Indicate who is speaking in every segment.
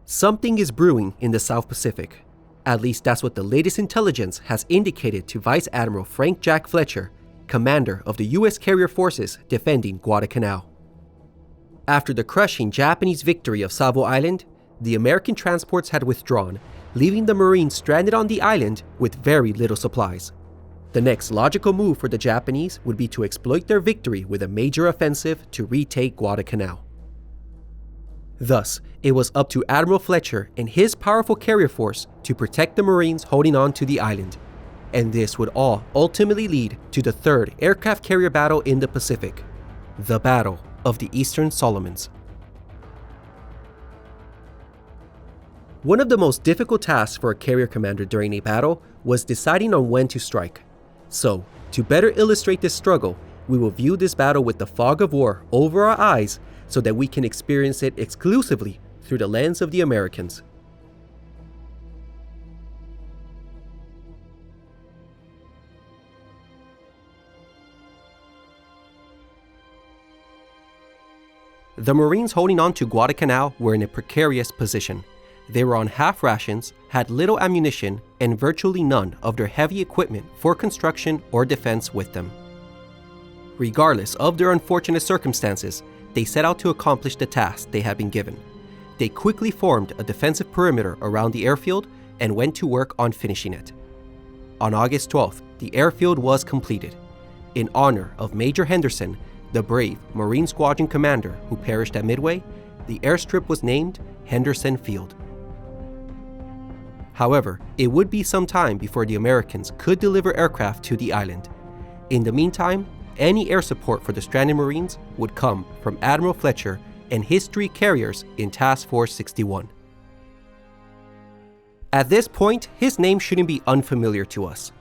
Speaker 1: Something is brewing in the South Pacific. At least that's what the latest intelligence has indicated to Vice Admiral Frank Jack Fletcher, commander of the U.S. carrier forces defending Guadalcanal. After the crushing Japanese victory of Savo Island, the American transports had withdrawn, leaving the Marines stranded on the island with very little supplies. The next logical move for the Japanese would be to exploit their victory with a major offensive to retake Guadalcanal. Thus, it was up to Admiral Fletcher and his powerful carrier force to protect the Marines holding on to the island, and this would all ultimately lead to the third aircraft carrier battle in the Pacific, the Battle of the Eastern Solomons. One of the most difficult tasks for a carrier commander during a battle was deciding on when to strike. So, to better illustrate this struggle, we will view this battle with the fog of war over our eyes so that we can experience it exclusively through the lens of the Americans. The Marines holding on to Guadalcanal were in a precarious position. They were on half rations, had little ammunition, and virtually none of their heavy equipment for construction or defense with them. Regardless of their unfortunate circumstances, they set out to accomplish the task they had been given. They quickly formed a defensive perimeter around the airfield and went to work on finishing it. On August 12th, the airfield was completed. In honor of Major Henderson, the brave Marine Squadron commander who perished at Midway, the airstrip was named Henderson Field. However, it would be some time before the Americans could deliver aircraft to the island. In the meantime, any air support for the stranded Marines would come from Admiral Fletcher and his 3 carriers in Task Force 61. At this point, his name shouldn't be unfamiliar to us.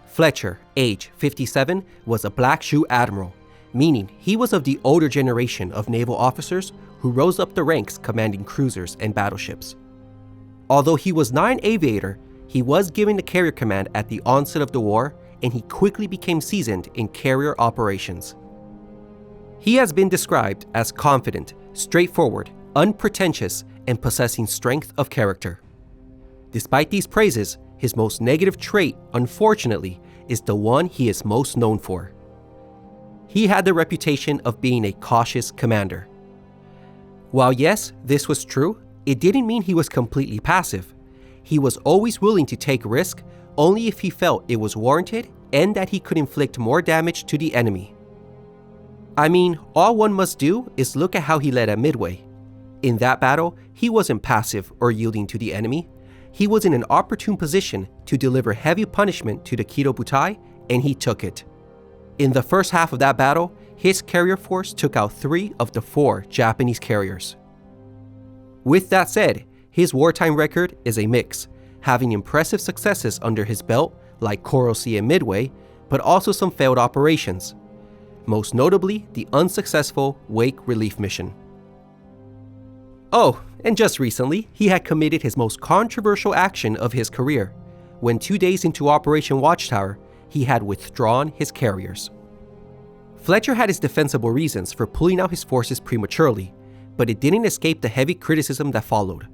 Speaker 1: Fletcher, age 57, was a black shoe admiral, meaning he was of the older generation of naval officers who rose up the ranks commanding cruisers and battleships. Although he was not an aviator, he was given the carrier command at the onset of the war, and he quickly became seasoned in carrier operations. He has been described as confident, straightforward, unpretentious, and possessing strength of character. Despite these praises, his most negative trait, unfortunately, is the one he is most known for. He had the reputation of being a cautious commander. While yes, this was true, it didn't mean he was completely passive. He was always willing to take risk only if he felt it was warranted and that he could inflict more damage to the enemy. I mean, all one must do is look at how he led at Midway. In that battle, he wasn't passive or yielding to the enemy. He was in an opportune position to deliver heavy punishment to the Kido Butai, and he took it. In the first half of that battle, his carrier force took out 3 of the 4 Japanese carriers. With that said, his wartime record is a mix, having impressive successes under his belt like Coral Sea and Midway, but also some failed operations, most notably the unsuccessful Wake Relief mission. Oh, and just recently, he had committed his most controversial action of his career, when 2 days into Operation Watchtower, he had withdrawn his carriers. Fletcher had his defensible reasons for pulling out his forces prematurely, but it didn't escape the heavy criticism that followed,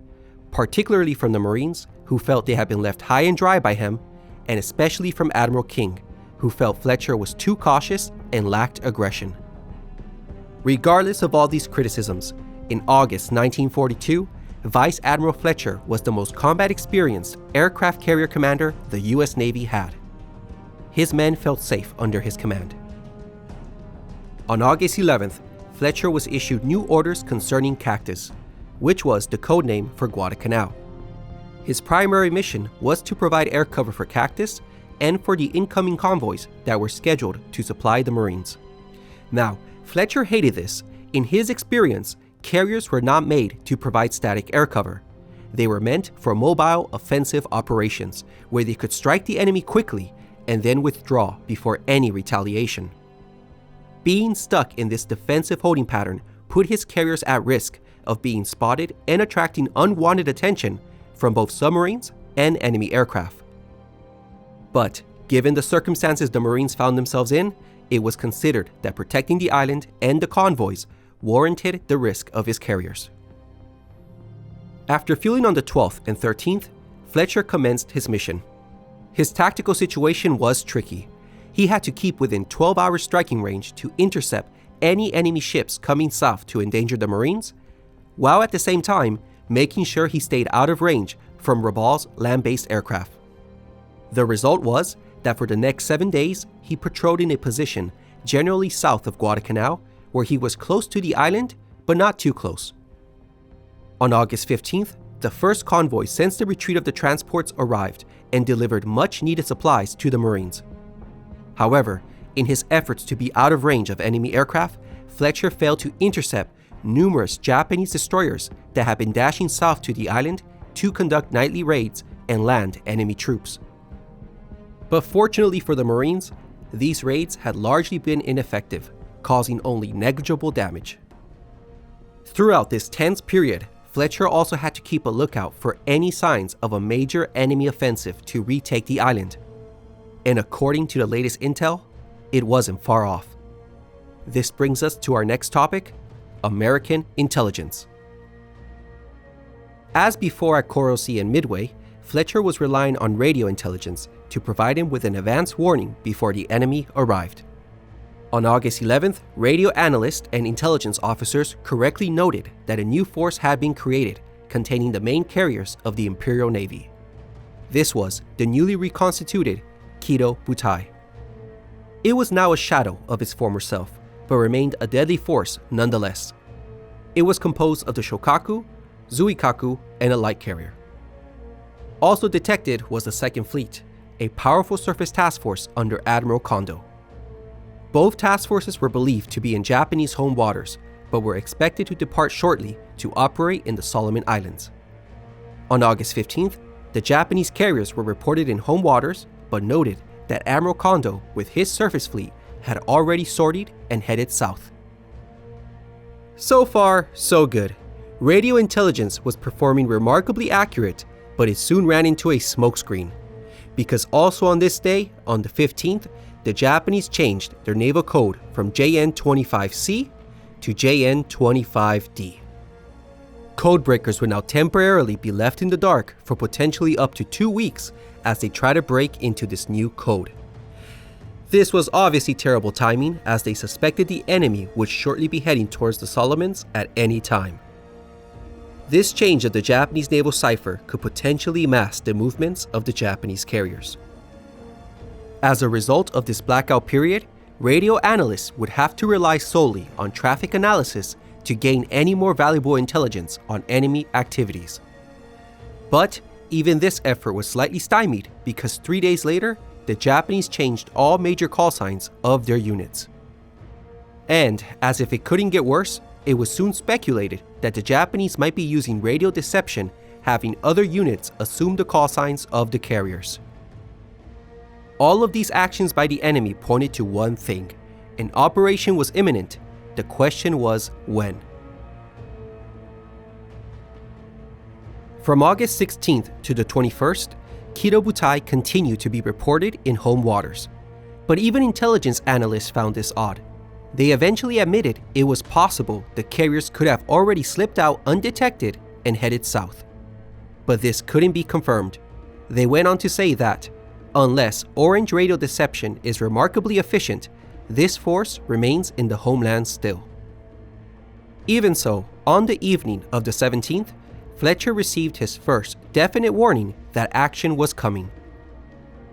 Speaker 1: particularly from the Marines, who felt they had been left high and dry by him, and especially from Admiral King, who felt Fletcher was too cautious and lacked aggression. Regardless of all these criticisms, in August 1942, Vice Admiral Fletcher was the most combat-experienced aircraft carrier commander the US Navy had. His men felt safe under his command. On August 11th, Fletcher was issued new orders concerning Cactus, which was the code name for Guadalcanal. His primary mission was to provide air cover for Cactus and for the incoming convoys that were scheduled to supply the Marines. Now, Fletcher hated this. In his experience, carriers were not made to provide static air cover. They were meant for mobile offensive operations, where they could strike the enemy quickly and then withdraw before any retaliation. Being stuck in this defensive holding pattern put his carriers at risk of being spotted and attracting unwanted attention from both submarines and enemy aircraft. But given the circumstances the Marines found themselves in, it was considered that protecting the island and the convoys warranted the risk of his carriers. After fueling on the 12th and 13th, Fletcher commenced his mission. His tactical situation was tricky. He had to keep within 12-hour striking range to intercept any enemy ships coming south to endanger the Marines, while at the same time making sure he stayed out of range from Rabal's land-based aircraft. The result was that for the next 7 days, he patrolled in a position generally south of Guadalcanal, where he was close to the island, but not too close. On August 15th, the first convoy since the retreat of the transports arrived and delivered much-needed supplies to the Marines. However, in his efforts to be out of range of enemy aircraft, Fletcher failed to intercept numerous Japanese destroyers that had been dashing south to the island to conduct nightly raids and land enemy troops. But fortunately for the Marines, these raids had largely been ineffective, causing only negligible damage. Throughout this tense period, Fletcher also had to keep a lookout for any signs of a major enemy offensive to retake the island. And according to the latest intel, it wasn't far off. This brings us to our next topic, American intelligence. As before at Coral Sea and Midway, Fletcher was relying on radio intelligence to provide him with an advance warning before the enemy arrived. On August 11th, radio analysts and intelligence officers correctly noted that a new force had been created containing the main carriers of the Imperial Navy. This was the newly reconstituted Kido Butai. It was now a shadow of its former self, but remained a deadly force nonetheless. It was composed of the Shokaku, Zuikaku, and a light carrier. Also detected was the Second Fleet, a powerful surface task force under Admiral Kondo. Both task forces were believed to be in Japanese home waters, but were expected to depart shortly to operate in the Solomon Islands. On August 15th, the Japanese carriers were reported in home waters, but noted that Admiral Kondo, with his surface fleet, had already sortied and headed south. So far, so good. Radio intelligence was performing remarkably accurate, but it soon ran into a smokescreen. Because also on this day, on the 15th, the Japanese changed their naval code from JN-25C to JN-25D. Codebreakers would now temporarily be left in the dark for potentially up to 2 weeks as they try to break into this new code. This was obviously terrible timing, as they suspected the enemy would shortly be heading towards the Solomons at any time. This change of the Japanese naval cipher could potentially mask the movements of the Japanese carriers. As a result of this blackout period, radio analysts would have to rely solely on traffic analysis to gain any more valuable intelligence on enemy activities. But even this effort was slightly stymied because 3 days later, the Japanese changed all major call signs of their units. And as if it couldn't get worse, it was soon speculated that the Japanese might be using radio deception, having other units assume the call signs of the carriers. All of these actions by the enemy pointed to one thing: an operation was imminent. The question was when. From August 16th to the 21st, Kido Butai continued to be reported in home waters. But even intelligence analysts found this odd. They eventually admitted it was possible the carriers could have already slipped out undetected and headed south. But this couldn't be confirmed. They went on to say that, unless orange radio deception is remarkably efficient, this force remains in the homeland still. Even so, on the evening of the 17th, Fletcher received his first definite warning that action was coming.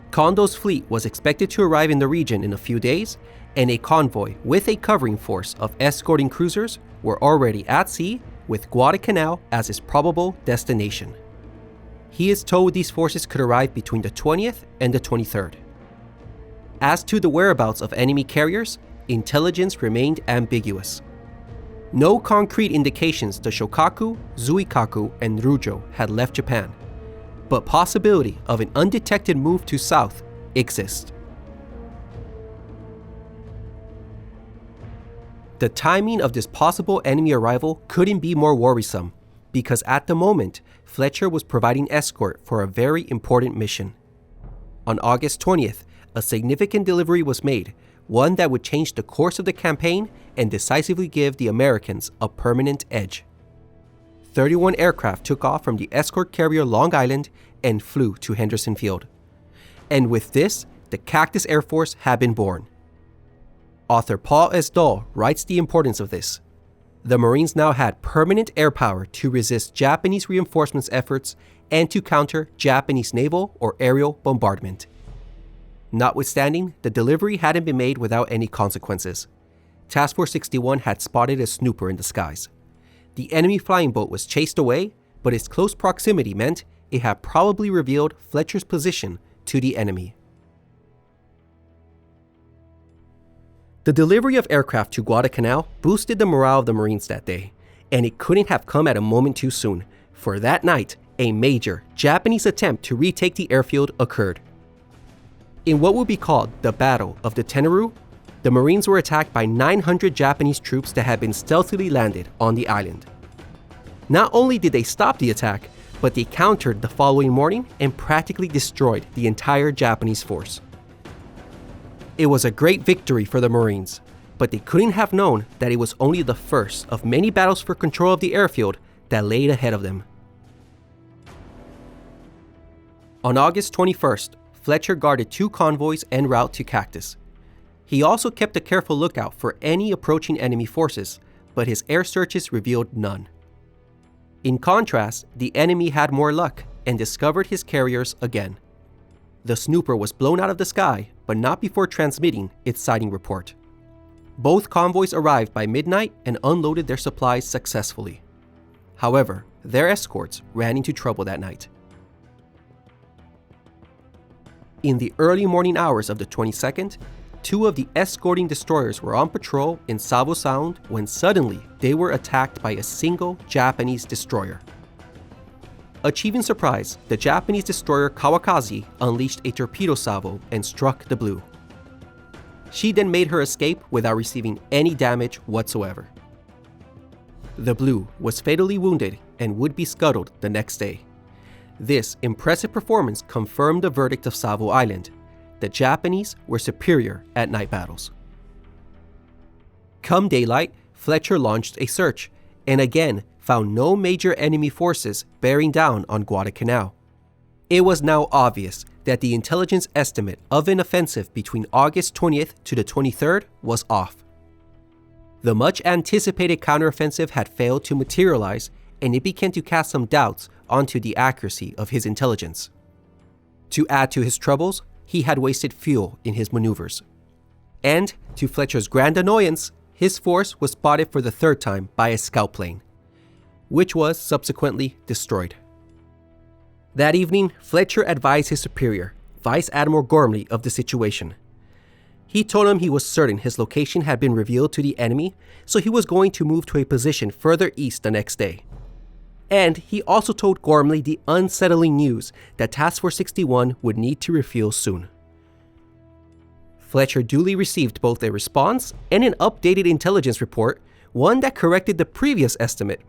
Speaker 1: Kondo's fleet was expected to arrive in the region in a few days, and a convoy with a covering force of escorting cruisers were already at sea, with Guadalcanal as his probable destination. He is told these forces could arrive between the 20th and the 23rd. As to the whereabouts of enemy carriers, intelligence remained ambiguous. No concrete indications the Shokaku, Zuikaku, and Ryujo had left Japan, but possibility of an undetected move to south exists. The timing of this possible enemy arrival couldn't be more worrisome, because at the moment, Fletcher was providing escort for a very important mission. On August 20th, a significant delivery was made, one that would change the course of the campaign and decisively give the Americans a permanent edge. 31 aircraft took off from the escort carrier Long Island and flew to Henderson Field. And with this, the Cactus Air Force had been born. Author Paul S. Dahl writes the importance of this. The Marines now had permanent air power to resist Japanese reinforcements efforts and to counter Japanese naval or aerial bombardment. Notwithstanding, the delivery hadn't been made without any consequences. Task Force 61 had spotted a snooper in the skies. The enemy flying boat was chased away, but its close proximity meant it had probably revealed Fletcher's position to the enemy. The delivery of aircraft to Guadalcanal boosted the morale of the Marines that day, and it couldn't have come at a moment too soon, for that night, a major Japanese attempt to retake the airfield occurred. In what would be called the Battle of the Tenaru, the Marines were attacked by 900 Japanese troops that had been stealthily landed on the island. Not only did they stop the attack, but they countered the following morning and practically destroyed the entire Japanese force. It was a great victory for the Marines, but they couldn't have known that it was only the first of many battles for control of the airfield that laid ahead of them. On August 21st, Fletcher guarded 2 convoys en route to Cactus. He also kept a careful lookout for any approaching enemy forces, but his air searches revealed none. In contrast, the enemy had more luck and discovered his carriers again. The snooper was blown out of the sky, but not before transmitting its sighting report. Both convoys arrived by midnight and unloaded their supplies successfully. However, their escorts ran into trouble that night. In the early morning hours of the 22nd, 2 of the escorting destroyers were on patrol in Savo Sound when suddenly they were attacked by a single Japanese destroyer. Achieving surprise, the Japanese destroyer Kawakaze unleashed a torpedo salvo and struck the Blue. She then made her escape without receiving any damage whatsoever. The Blue was fatally wounded and would be scuttled the next day. This impressive performance confirmed the verdict of Savo Island. The Japanese were superior at night battles. Come daylight, Fletcher launched a search, and again found no major enemy forces bearing down on Guadalcanal. It was now obvious that the intelligence estimate of an offensive between August 20th to the 23rd was off. The much anticipated counteroffensive had failed to materialize, and it began to cast some doubts onto the accuracy of his intelligence. To add to his troubles, he had wasted fuel in his maneuvers. And, to Fletcher's grand annoyance, his force was spotted for the 3rd time by a scout plane, which was subsequently destroyed. That evening, Fletcher advised his superior, Vice Admiral Gormley, of the situation. He told him he was certain his location had been revealed to the enemy, so he was going to move to a position further east the next day. And he also told Gormley the unsettling news that Task Force 61 would need to refuel soon. Fletcher duly received both a response and an updated intelligence report, one that corrected the previous estimate.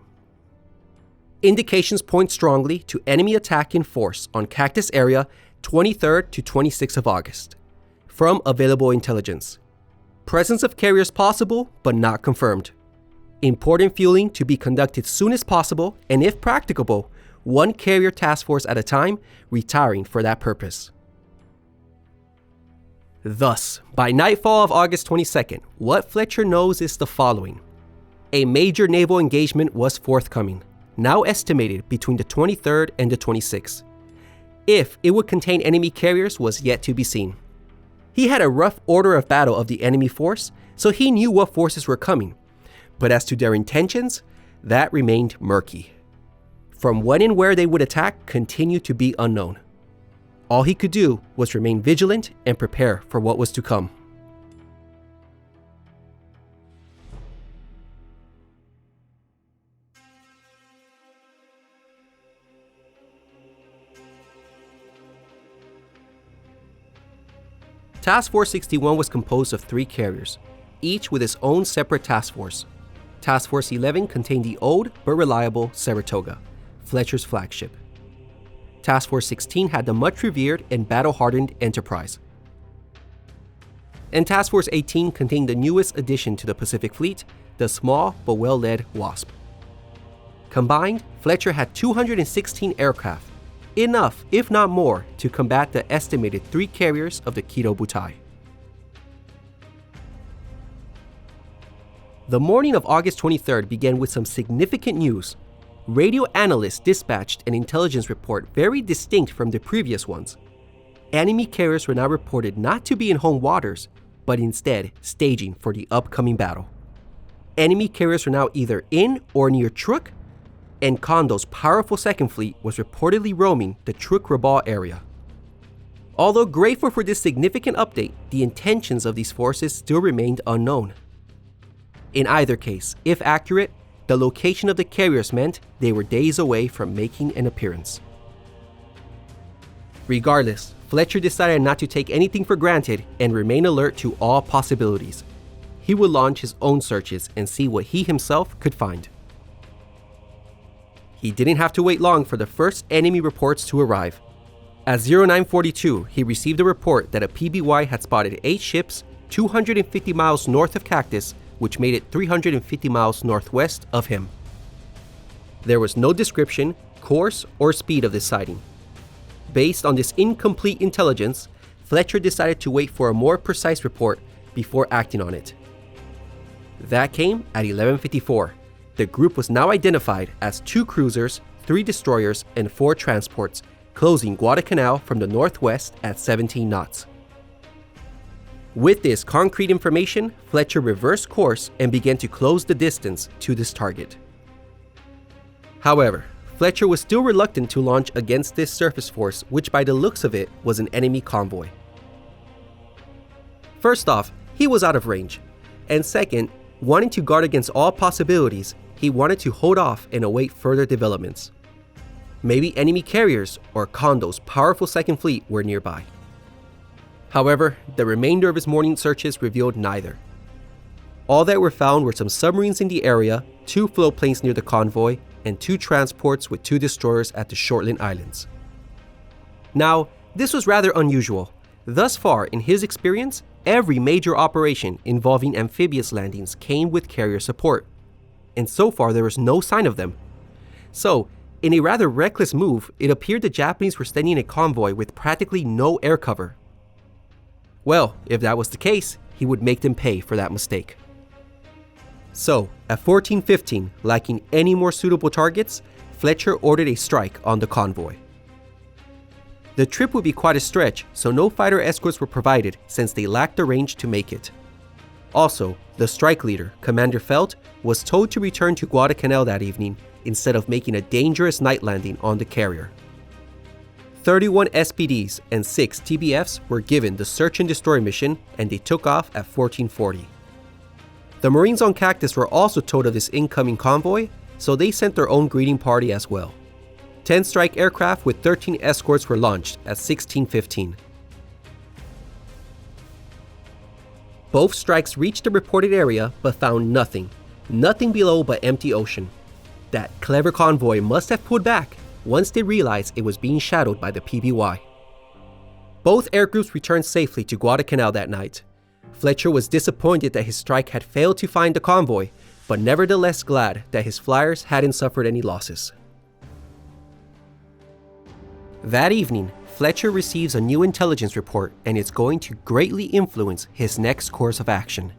Speaker 1: Indications point strongly to enemy attack in force on Cactus area 23rd to 26th of August. From available intelligence. Presence of carriers possible, but not confirmed. Important fueling to be conducted soon as possible, and if practicable, 1 carrier task force at a time, retiring for that purpose. Thus, by nightfall of August 22nd, what Fletcher knows is the following. A major naval engagement was forthcoming, now estimated between the 23rd and the 26th. If it would contain enemy carriers was yet to be seen. He had a rough order of battle of the enemy force, so he knew what forces were coming. But as to their intentions, that remained murky. From when and where they would attack continued to be unknown. All he could do was remain vigilant and prepare for what was to come. Task Force 61 was composed of 3 carriers, each with its own separate task force. Task Force 11 contained the old but reliable Saratoga, Fletcher's flagship. Task Force 16 had the much revered and battle-hardened Enterprise. And Task Force 18 contained the newest addition to the Pacific Fleet, the small but well-led Wasp. Combined, Fletcher had 216 aircraft, enough, if not more, to combat the estimated 3 carriers of the Kido Butai. The morning of August 23rd began with some significant news. Radio analysts dispatched an intelligence report very distinct from the previous ones. Enemy carriers were now reported not to be in home waters, but instead staging for the upcoming battle. Enemy carriers were now either in or near Truk, and Kondo's powerful second fleet was reportedly roaming the Truk-Rabaul area. Although grateful for this significant update, the intentions of these forces still remained unknown. In either case, if accurate, the location of the carriers meant they were days away from making an appearance. Regardless, Fletcher decided not to take anything for granted and remain alert to all possibilities. He would launch his own searches and see what he himself could find. He didn't have to wait long for the first enemy reports to arrive. At 0942, he received a report that a PBY had spotted 8 ships 250 miles north of Cactus, which made it 350 miles northwest of him. There was no description, course, or speed of this sighting. Based on this incomplete intelligence, Fletcher decided to wait for a more precise report before acting on it. That came at 11:54. The group was now identified as 2 cruisers, 3 destroyers, and 4 transports, closing Guadalcanal from the northwest at 17 knots. With this concrete information, Fletcher reversed course and began to close the distance to this target. However, Fletcher was still reluctant to launch against this surface force, which by the looks of it was an enemy convoy. First off, he was out of range, and second, wanting to guard against all possibilities, he wanted to hold off and await further developments. Maybe enemy carriers or Kondo's powerful second fleet were nearby. However, the remainder of his morning searches revealed neither. All that were found were some submarines in the area, 2 floatplanes near the convoy, and 2 transports with 2 destroyers at the Shortland Islands. Now, this was rather unusual. Thus far, in his experience, every major operation involving amphibious landings came with carrier support, and so far there was no sign of them. So, in a rather reckless move, it appeared the Japanese were sending a convoy with practically no air cover. Well, if that was the case, he would make them pay for that mistake. So, at 14:15, lacking any more suitable targets, Fletcher ordered a strike on the convoy. The trip would be quite a stretch, so no fighter escorts were provided since they lacked the range to make it. Also, the strike leader, Commander Felt, was told to return to Guadalcanal that evening instead of making a dangerous night landing on the carrier. 31 SPDs and 6 TBFs were given the search and destroy mission, and they took off at 14:40. The Marines on Cactus were also told of this incoming convoy, so they sent their own greeting party as well. 10 strike aircraft with 13 escorts were launched at 16:15. Both strikes reached the reported area but found nothing below but empty ocean. That clever convoy must have pulled back once they realized it was being shadowed by the PBY. Both air groups returned safely to Guadalcanal that night. Fletcher was disappointed that his strike had failed to find the convoy, but nevertheless glad that his flyers hadn't suffered any losses. That evening, Fletcher receives a new intelligence report, and it's going to greatly influence his next course of action.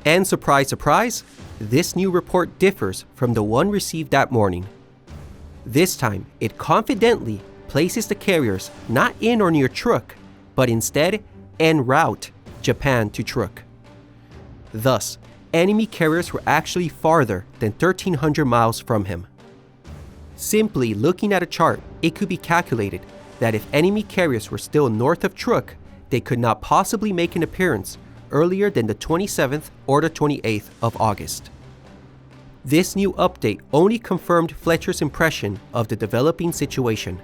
Speaker 1: And surprise, surprise, this new report differs from the one received that morning. This time, it confidently places the carriers not in or near Truk, but instead en route Japan to Truk. Thus, enemy carriers were actually farther than 1,300 miles from him. Simply looking at a chart, it could be calculated that if enemy carriers were still north of Truk, they could not possibly make an appearance earlier than the 27th or the 28th of August. This new update only confirmed Fletcher's impression of the developing situation.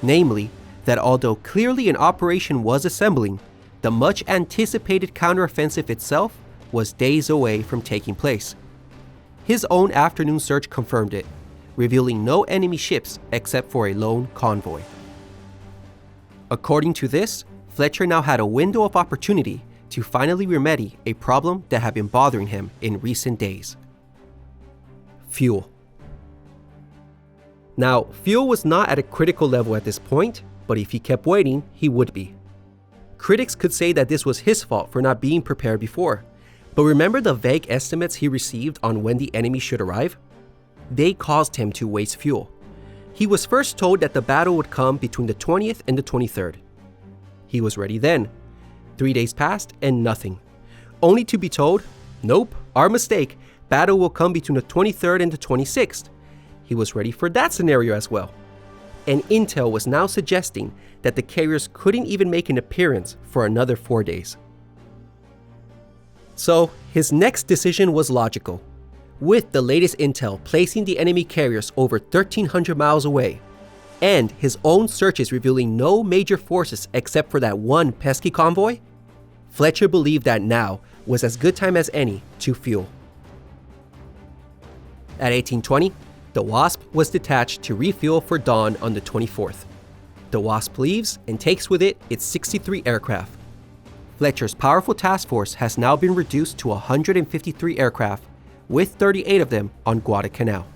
Speaker 1: Namely, that although clearly an operation was assembling, the much anticipated counteroffensive itself was days away from taking place. His own afternoon search confirmed it, revealing no enemy ships except for a lone convoy. According to this, Fletcher now had a window of opportunity to finally remedy a problem that had been bothering him in recent days. Fuel. Now, fuel was not at a critical level at this point, but if he kept waiting, he would be. Critics could say that this was his fault for not being prepared before, but remember the vague estimates he received on when the enemy should arrive? They caused him to waste fuel. He was first told that the battle would come between the 20th and the 23rd. He was ready then. 3 days passed and nothing. Only to be told, nope, our mistake, battle will come between the 23rd and the 26th. He was ready for that scenario as well. And intel was now suggesting that the carriers couldn't even make an appearance for another 4 days. So, his next decision was logical. With the latest intel placing the enemy carriers over 1,300 miles away, and his own searches revealing no major forces except for that one pesky convoy, Fletcher believed that now was as good time as any to fuel. At 1820, the Wasp was detached to refuel for dawn on the 24th. The Wasp leaves and takes with it its 63 aircraft. Fletcher's powerful task force has now been reduced to 153 aircraft, with 38 of them on Guadalcanal.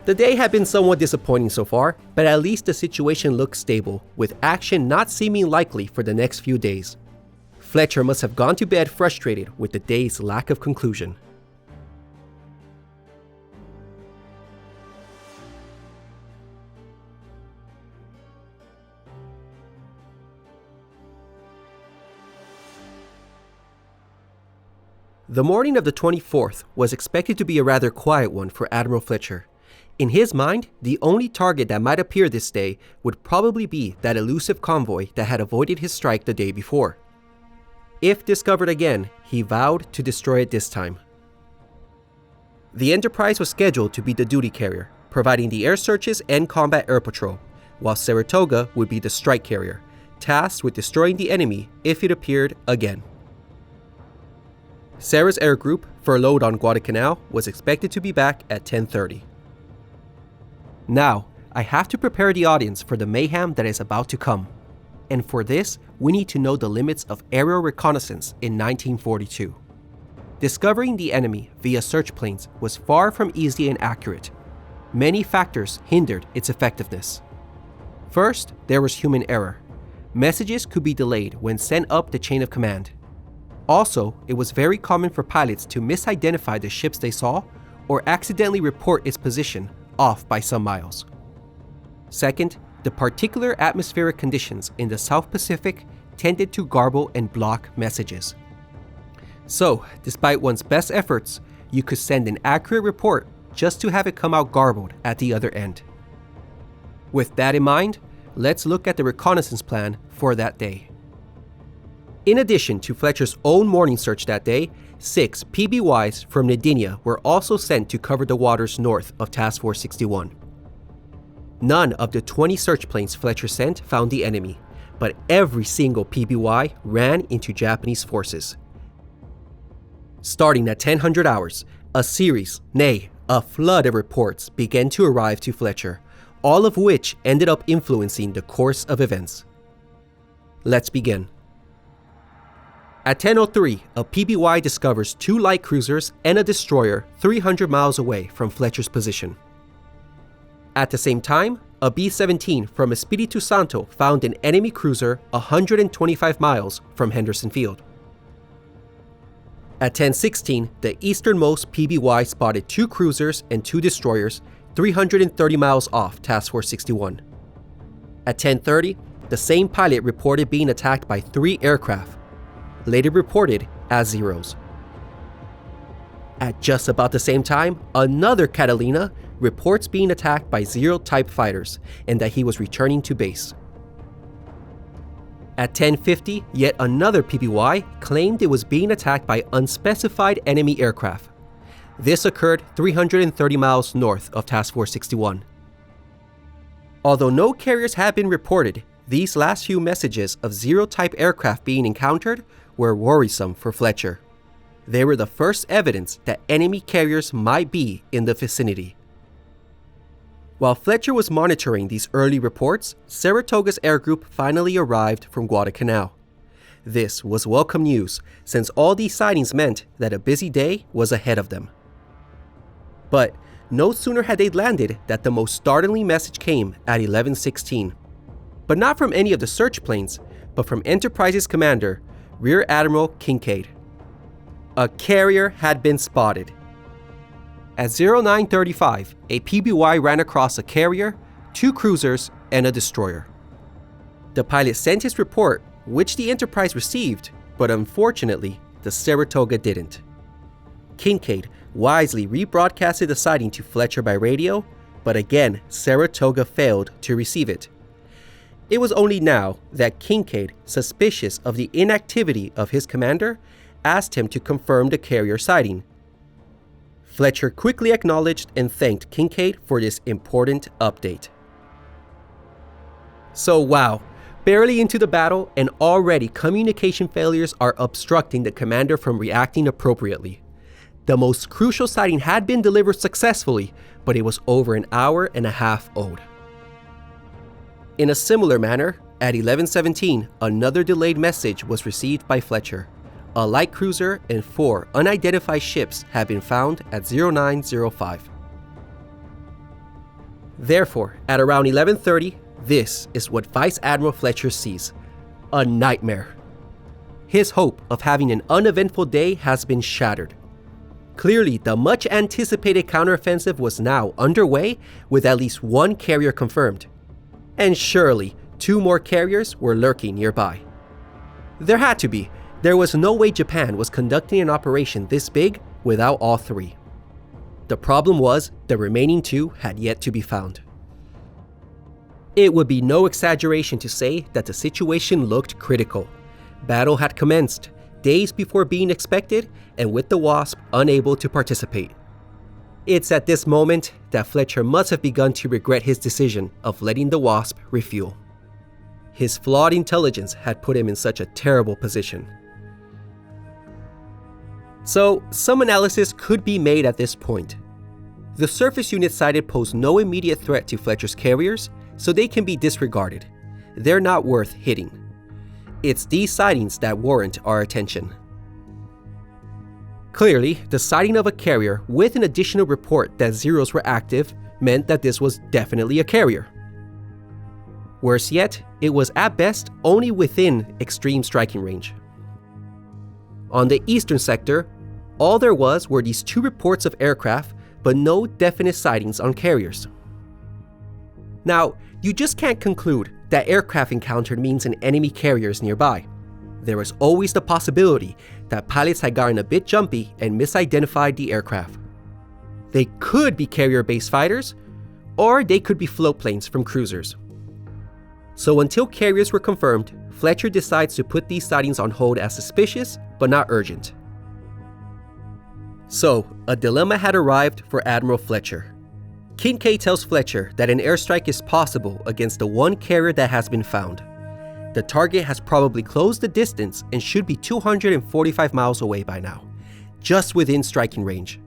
Speaker 1: The day had been somewhat disappointing so far, but at least the situation looked stable, with action not seeming likely for the next few days. Fletcher must have gone to bed frustrated with the day's lack of conclusion. The morning of the 24th was expected to be a rather quiet one for Admiral Fletcher. In his mind, the only target that might appear this day would probably be that elusive convoy that had avoided his strike the day before. If discovered again, he vowed to destroy it this time. The Enterprise was scheduled to be the duty carrier, providing the air searches and combat air patrol, while Saratoga would be the strike carrier, tasked with destroying the enemy if it appeared again. Sarah's air group, furloughed on Guadalcanal, was expected to be back at 10:30. Now, I have to prepare the audience for the mayhem that is about to come. And for this, we need to know the limits of aerial reconnaissance in 1942. Discovering the enemy via search planes was far from easy and accurate. Many factors hindered its effectiveness. First, there was human error. Messages could be delayed when sent up the chain of command. Also, it was very common for pilots to misidentify the ships they saw or accidentally report its position off by some miles. Second, the particular atmospheric conditions in the South Pacific tended to garble and block messages. So, despite one's best efforts, you could send an accurate report just to have it come out garbled at the other end. With that in mind, let's look at the reconnaissance plan for that day. In addition to Fletcher's own morning search that day, 6 PBYs from Nadinia were also sent to cover the waters north of Task Force 61. None of the 20 search planes Fletcher sent found the enemy, but every single PBY ran into Japanese forces. Starting at 1000 hours, a series, nay, a flood of reports began to arrive to Fletcher, all of which ended up influencing the course of events. Let's begin. At 10:03, a PBY discovers 2 light cruisers and a destroyer 300 miles away from Fletcher's position. At the same time, a B-17 from Espiritu Santo found an enemy cruiser 125 miles from Henderson Field. At 10:16, the easternmost PBY spotted 2 cruisers and 2 destroyers 330 miles off Task Force 61. At 10:30, the same pilot reported being attacked by 3 aircraft, later reported as Zeros. At just about the same time, another Catalina reports being attacked by Zero-type fighters and that he was returning to base. At 10:50, yet another PBY claimed it was being attacked by unspecified enemy aircraft. This occurred 330 miles north of Task Force 61. Although no carriers had been reported, these last few messages of Zero-type aircraft being encountered were worrisome for Fletcher. They were the first evidence that enemy carriers might be in the vicinity. While Fletcher was monitoring these early reports, Saratoga's air group finally arrived from Guadalcanal. This was welcome news, since all these sightings meant that a busy day was ahead of them. But No sooner had they landed that the most startling message came at 11:16. But not from any of the search planes, but from Enterprise's commander, Rear Admiral Kincaid. A carrier had been spotted. At 09:35, a PBY ran across a carrier, 2 cruisers, and a destroyer. The pilot sent his report, which the Enterprise received, but unfortunately, the Saratoga didn't. Kincaid wisely rebroadcasted the sighting to Fletcher by radio, but again, Saratoga failed to receive it. It was only now that Kincaid, suspicious of the inactivity of his commander, asked him to confirm the carrier sighting. Fletcher quickly acknowledged and thanked Kincaid for this important update. So wow, barely into the battle and already communication failures are obstructing the commander from reacting appropriately. The most crucial sighting had been delivered successfully, but it was over an hour and a half old. In a similar manner, at 11:17, another delayed message was received by Fletcher. A light cruiser and 4 unidentified ships have been found at 09:05. Therefore, at around 11:30, this is what Vice Admiral Fletcher sees: a nightmare. His hope of having an uneventful day has been shattered. Clearly, the much-anticipated counteroffensive was now underway with at least 1 carrier confirmed. And surely, 2 more carriers were lurking nearby. There had to be. There was no way Japan was conducting an operation this big without all 3. The problem was the remaining 2 had yet to be found. It would be no exaggeration to say that the situation looked critical. Battle had commenced, days before being expected, and with the Wasp unable to participate. It's at this moment that Fletcher must have begun to regret his decision of letting the Wasp refuel. His flawed intelligence had put him in such a terrible position. So, some analysis could be made at this point. The surface units sighted pose no immediate threat to Fletcher's carriers, so they can be disregarded. They're not worth hitting. It's these sightings that warrant our attention. Clearly, the sighting of a carrier with an additional report that zeros were active meant that this was definitely a carrier. Worse yet, it was at best only within extreme striking range. On the eastern sector, all there were these 2 reports of aircraft, but no definite sightings on carriers. Now, you just can't conclude that aircraft encountered means an enemy carrier is nearby. There is always the possibility that pilots had gotten a bit jumpy and misidentified the aircraft. They could be carrier-based fighters, or they could be float planes from cruisers. So until carriers were confirmed, Fletcher decides to put these sightings on hold as suspicious, but not urgent. So, a dilemma had arrived for Admiral Fletcher. Kincaid tells Fletcher that an airstrike is possible against the 1 carrier that has been found. The target has probably closed the distance and should be 245 miles away by now, just within striking range.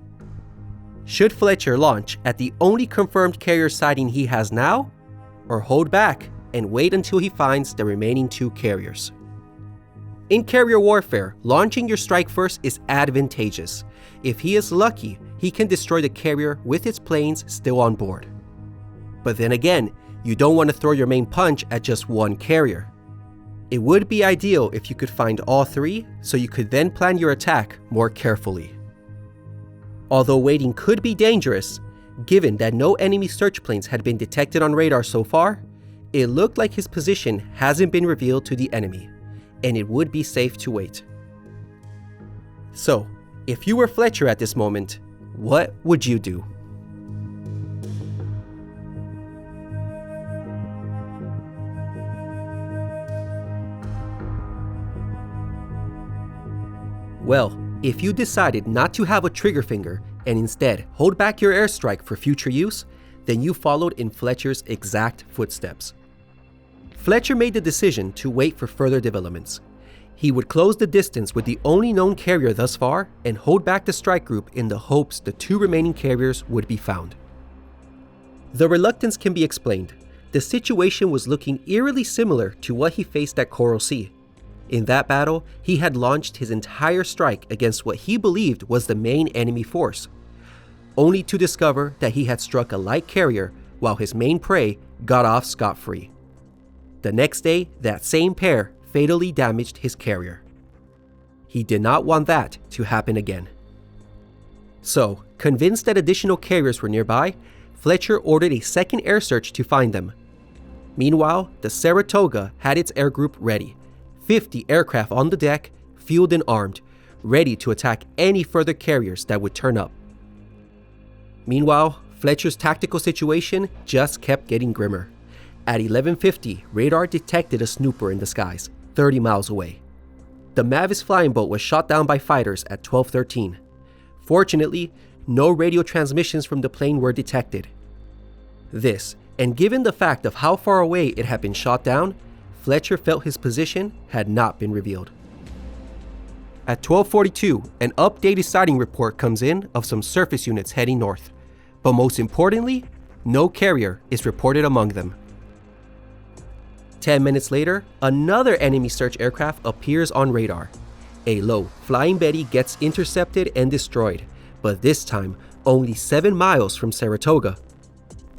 Speaker 1: Should Fletcher launch at the only confirmed carrier sighting he has now, or hold back and wait until he finds the remaining 2 carriers? In carrier warfare, launching your strike first is advantageous. If he is lucky, he can destroy the carrier with its planes still on board. But then again, you don't want to throw your main punch at just 1 carrier. It would be ideal if you could find all 3, so you could then plan your attack more carefully. Although waiting could be dangerous, given that no enemy search planes had been detected on radar so far, it looked like his position hasn't been revealed to the enemy, and it would be safe to wait. So, if you were Fletcher at this moment, what would you do? Well, if you decided not to have a trigger finger and instead hold back your airstrike for future use, then you followed in Fletcher's exact footsteps. Fletcher made the decision to wait for further developments. He would close the distance with the only known carrier thus far and hold back the strike group in the hopes the 2 remaining carriers would be found. The reluctance can be explained. The situation was looking eerily similar to what he faced at Coral Sea. In that battle, he had launched his entire strike against what he believed was the main enemy force. only to discover that he had struck a light carrier while his main prey got off scot-free. The next day, that same pair fatally damaged his carrier. He did not want that to happen again. So, convinced that additional carriers were nearby, Fletcher ordered a second air search to find them. Meanwhile, the Saratoga had its air group ready, 50 aircraft on the deck, fueled and armed, ready to attack any further carriers that would turn up. Meanwhile, Fletcher's tactical situation just kept getting grimmer. At 11:50, radar detected a snooper in the skies, 30 miles away. The Mavis flying boat was shot down by fighters at 12:13. Fortunately, no radio transmissions from the plane were detected. This, and given the fact of how far away it had been shot down, Fletcher felt his position had not been revealed. At 12:42, an updated sighting report comes in of some surface units heading north, but most importantly, no carrier is reported among them. 10 minutes later, another enemy search aircraft appears on radar. A low Flying Betty gets intercepted and destroyed, but this time only 7 miles from Saratoga.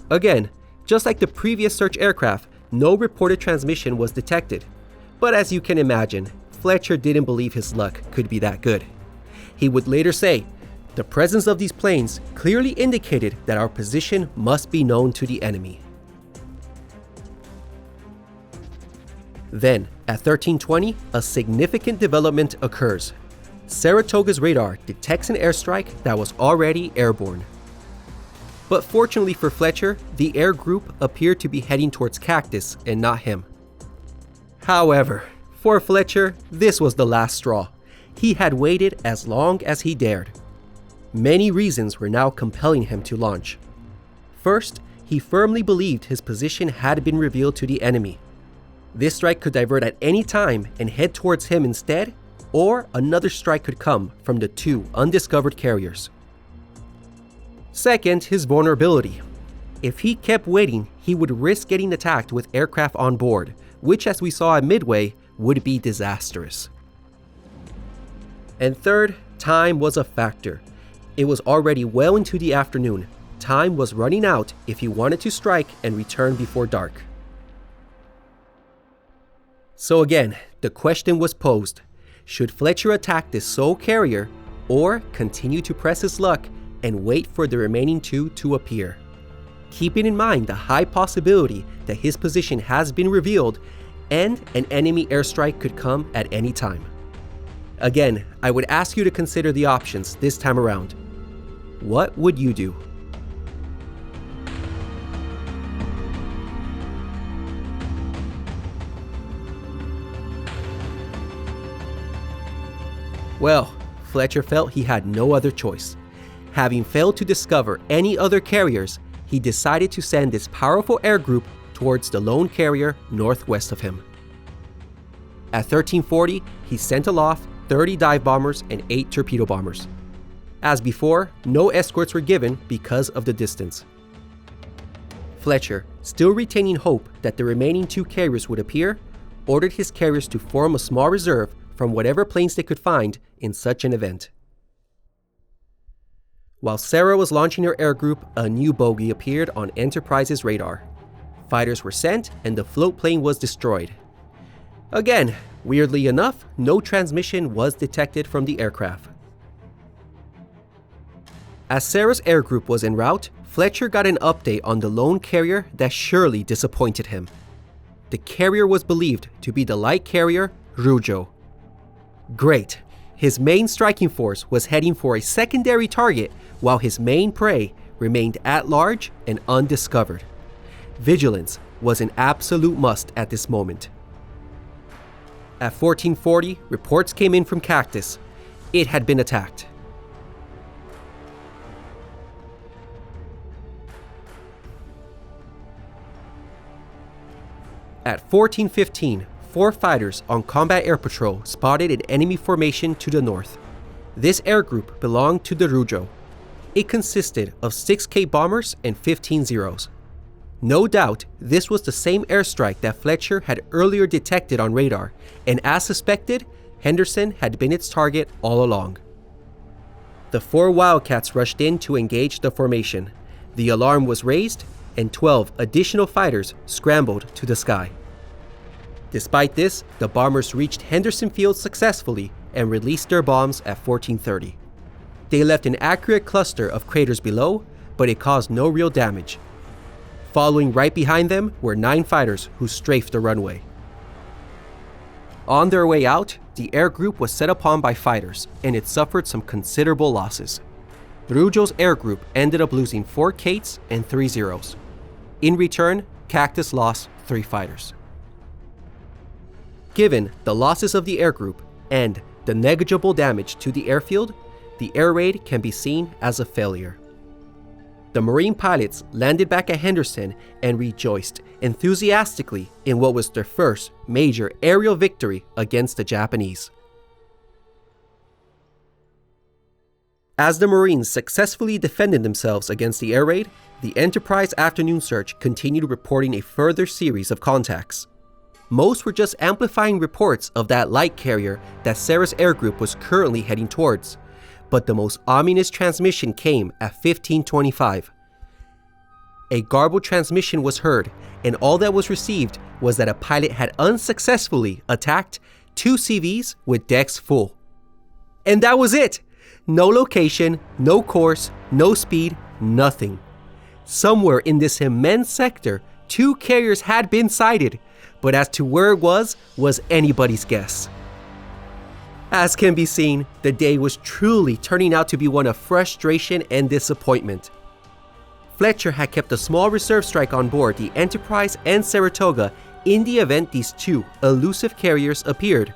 Speaker 1: Again, just like the previous search aircraft, no reported transmission was detected. But as you can imagine, Fletcher didn't believe his luck could be that good. He would later say, "The presence of these planes clearly indicated that our position must be known to the enemy." Then, at 13:20, a significant development occurs. Saratoga's radar detects an airstrike that was already airborne. But fortunately for Fletcher, the air group appeared to be heading towards Cactus and not him. However, for Fletcher, this was the last straw. He had waited as long as he dared. Many reasons were now compelling him to launch. First, he firmly believed his position had been revealed to the enemy. This strike could divert at any time and head towards him instead, or another strike could come from the 2 undiscovered carriers. Second, his vulnerability. If he kept waiting, he would risk getting attacked with aircraft on board, which, as we saw at Midway, would be disastrous. And third, time was a factor. It was already well into the afternoon. Time was running out if he wanted to strike and return before dark. So again, the question was posed. Should Fletcher attack this sole carrier, or continue to press his luck and wait for the remaining 2 to appear? Keeping in mind the high possibility that his position has been revealed and an enemy airstrike could come at any time. Again, I would ask you to consider the options this time around. What would you do? Well, Fletcher felt he had no other choice. Having failed to discover any other carriers, he decided to send this powerful air group towards the lone carrier northwest of him. At 13:40, he sent aloft 30 dive bombers and 8 torpedo bombers. As before, no escorts were given because of the distance. Fletcher, still retaining hope that the remaining 2 carriers would appear, ordered his carriers to form a small reserve from whatever planes they could find in such an event. While Sarah was launching her air group, a new bogey appeared on Enterprise's radar. Fighters were sent and the float plane was destroyed. Again, weirdly enough, no transmission was detected from the aircraft. As Sarah's air group was en route, Fletcher got an update on the lone carrier that surely disappointed him. The carrier was believed to be the light carrier Ryujo. Great. His main striking force was heading for a secondary target while his main prey remained at large and undiscovered. Vigilance was an absolute must at this moment. At 14:40, reports came in from Cactus. It had been attacked. At 14:15, 4 fighters on combat air patrol spotted an enemy formation to the north. This air group belonged to the Ryujo. It consisted of 6 K bombers and 15 Zeros. No doubt, this was the same airstrike that Fletcher had earlier detected on radar, and as suspected, Henderson had been its target all along. the 4 Wildcats rushed in to engage the formation. The alarm was raised, and 12 additional fighters scrambled to the sky. Despite this, the bombers reached Henderson Field successfully and released their bombs at 14:30. They left an accurate cluster of craters below, but it caused no real damage. Following right behind them were 9 fighters who strafed the runway. On their way out, the air group was set upon by fighters, and it suffered some considerable losses. Ryujo's air group ended up losing 4 Kates and 3 Zeros. In return, Cactus lost 3 fighters. Given the losses of the air group and the negligible damage to the airfield, the air raid can be seen as a failure. The Marine pilots landed back at Henderson and rejoiced enthusiastically in what was their first major aerial victory against the Japanese. As the Marines successfully defended themselves against the air raid, the Enterprise afternoon search continued reporting a further series of contacts. Most were just amplifying reports of that light carrier that Sarah's air group was currently heading towards. But the most ominous transmission came at 15:25. A garbled transmission was heard, and all that was received was that a pilot had unsuccessfully attacked 2 CVs with decks full. And that was it! No location, no course, no speed, nothing. Somewhere in this immense sector, 2 carriers had been sighted, but as to where it was anybody's guess. As can be seen, the day was truly turning out to be one of frustration and disappointment. Fletcher had kept a small reserve strike on board the Enterprise and Saratoga in the event these 2 elusive carriers appeared.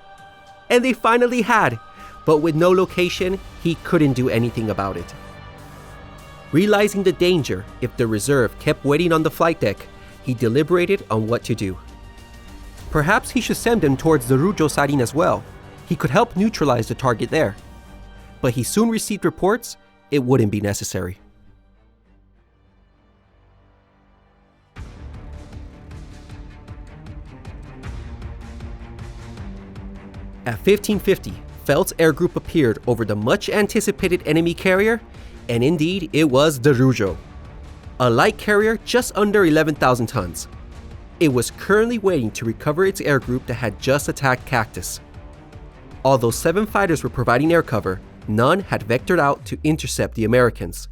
Speaker 1: And they finally had, but with no location, he couldn't do anything about it. Realizing the danger if the reserve kept waiting on the flight deck, he deliberated on what to do. Perhaps he should send them towards the Ryujo sighting as well. He could help neutralize the target there. But he soon received reports it wouldn't be necessary. At 15:50, Feld's air group appeared over the much-anticipated enemy carrier, and indeed it was the Ryujo, a light carrier just under 11,000 tons. It was currently waiting to recover its air group that had just attacked Cactus. Although 7 fighters were providing air cover, none had vectored out to intercept the Americans.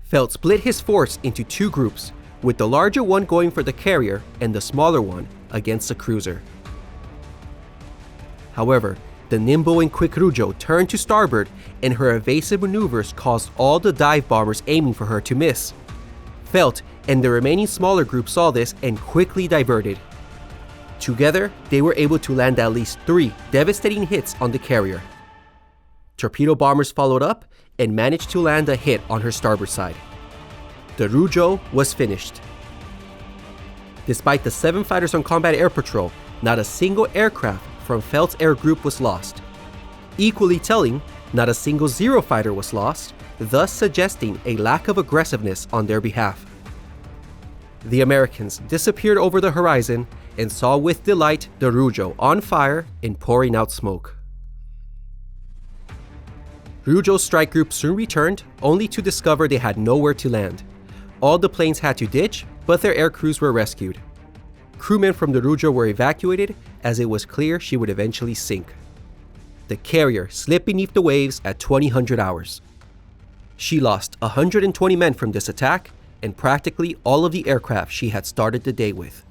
Speaker 1: Feld split his force into 2 groups, with the larger one going for the carrier and the smaller one against the cruiser. However, the nimble and quick Ryujo turned to starboard, and her evasive maneuvers caused all the dive bombers aiming for her to miss. Feld and the remaining smaller group saw this and quickly diverted. Together, they were able to land at least 3 devastating hits on the carrier. Torpedo bombers followed up and managed to land a hit on her starboard side. The Ryujo was finished. Despite the 7 fighters on combat air patrol, not a single aircraft from Feld's air group was lost. Equally telling, not a single Zero fighter was lost, thus suggesting a lack of aggressiveness on their behalf. The Americans disappeared over the horizon and saw with delight the Ryujo on fire and pouring out smoke. Ryujo's strike group soon returned, only to discover they had nowhere to land. All the planes had to ditch, but their air crews were rescued. Crewmen from the Ryujo were evacuated, as it was clear she would eventually sink. The carrier slipped beneath the waves at 2000 hours. She lost 120 men from this attack, and practically all of the aircraft she had started the day with.